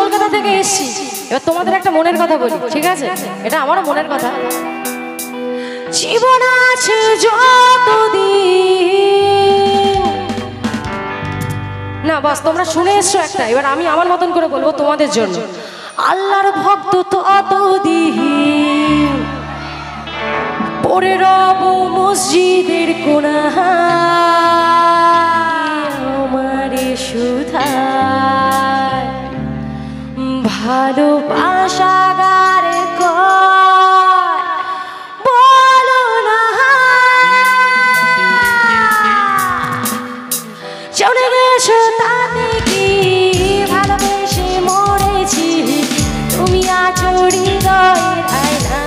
কলকাতা থেকে এসেছি, এবার তোমাদের একটা মনের কথা বলি, ঠিক আছে? এটা আমারও মনের কথা। জীবন আছে যতদিন, না বাস তোমরা শুনে এসছো একটা, এবার আমি আমার মতন করে বলবো তোমাদের জন্য। আল্লাহর ভক্ত ততদিন পড়ে রব মসজিদের কোণায়, আমারে সুধায় ভালোবাসাগারে কয় বলো না, চলে গেছো তাতে কি ভালোবেসে মরেছি, তুমি আছো হৃদয়ের আয়না।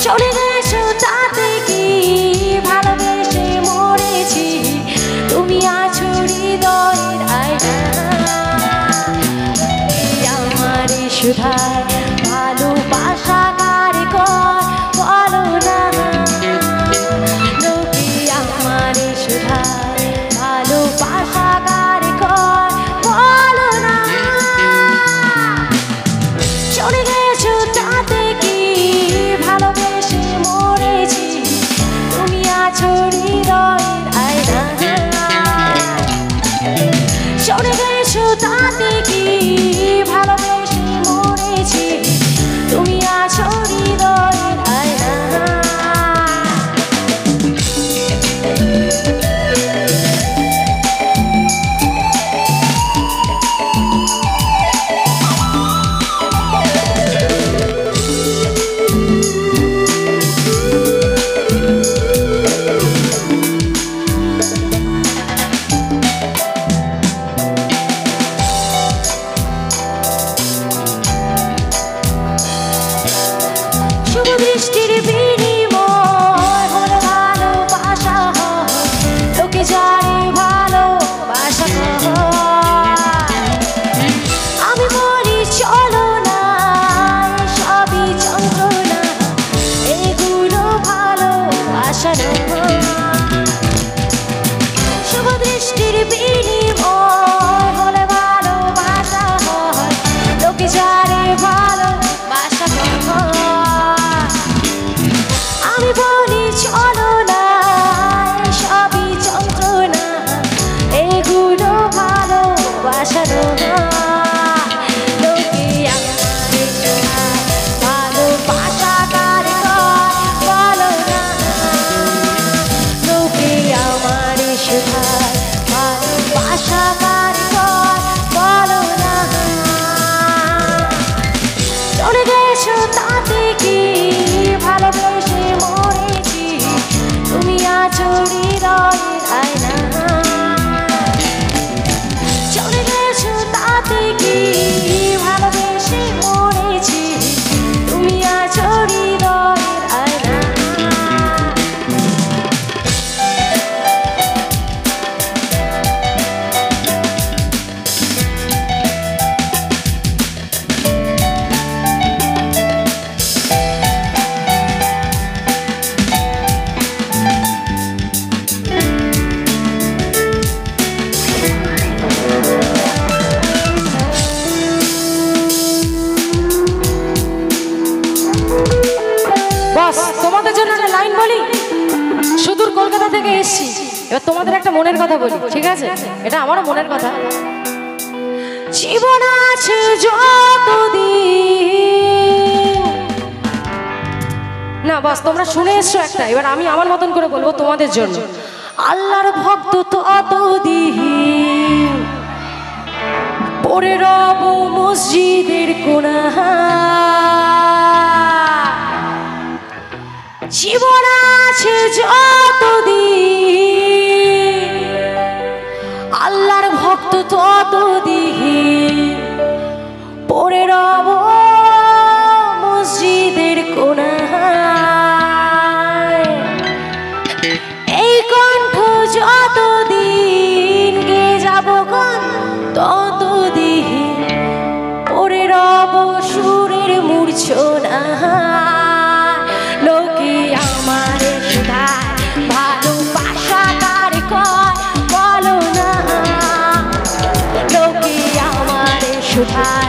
চলে গেছো তাতে কি ভালোবেসে মরেছি, তুমি আছো হৃদয়ের আয়না। আমারে সুধায় ভালোবাসা কার কয় বলো না, লোকে আমারে সুধায় ভালোবাসা কার কয় বলো না। চলে গেছো তাতে কি ভালোবেসে মরেছি, তুমি আছো হৃদয়ের আয়না। চলে গেছো তাতে কি ভালোবেসে মরেছি, তুমি আছো হৃদয়ের আয়না। শুভ দৃষ্টির বিনিময় হলো ভালোবাসা, লোকে জানে ভালোবাসা। আমি বলি চলো না, সবই যন্ত্রণা, এগুলো ভালোবাসা নয়। শুভ দৃষ্টির বিনিময় হলো ভালোবাসা, লোকে জানে ভালোবাসা। আমি বলি চলো না, সবই যন্ত্রণা, এগুলো ভালোবাসা নয়। লোকে আমারে সুধায় ভালোবাসা কার কয় বলো না, লোকে আমারে সুধায় ভালোবাসা কার কয় বলো না। চলে গেছো তাতে কি ভালোবেসে মরেছি, তুমি আছো হৃদয়ের আয়না। চলে গেছো তাতে কি ভালোবেসে মরেছি, তুমি আছো হৃদয়ের আয়না। বস তোমাদের জন্য একটা লাইন বলি, সুদূর কলকাতা থেকে এসেছি, এবার তোমাদের একটা মনের কথা বলি, ঠিক আছে? এটা আমারও মনের কথা। জীবন আছে যতদিন, না বাস তোমরা শুনে এসছো একটা, এবার আমি আমার মতন করে বলবো তোমাদের জন্য। আল্লাহর ভক্ত ততদিন পড়ে রব মসজিদের কোণায়, জীবন আছে যতদিন আল্লাহর ভক্ত ততদিন পড়ে রব মসজিদের কোণায়। এই কণ্ঠ যতদিন গে যাব গান, ততদিন পড়ে রব সুরের মূর্ছনা। লোকে আমারে সুধায় ভালোবাসা কার কয় বলো না, লোকে সুধায়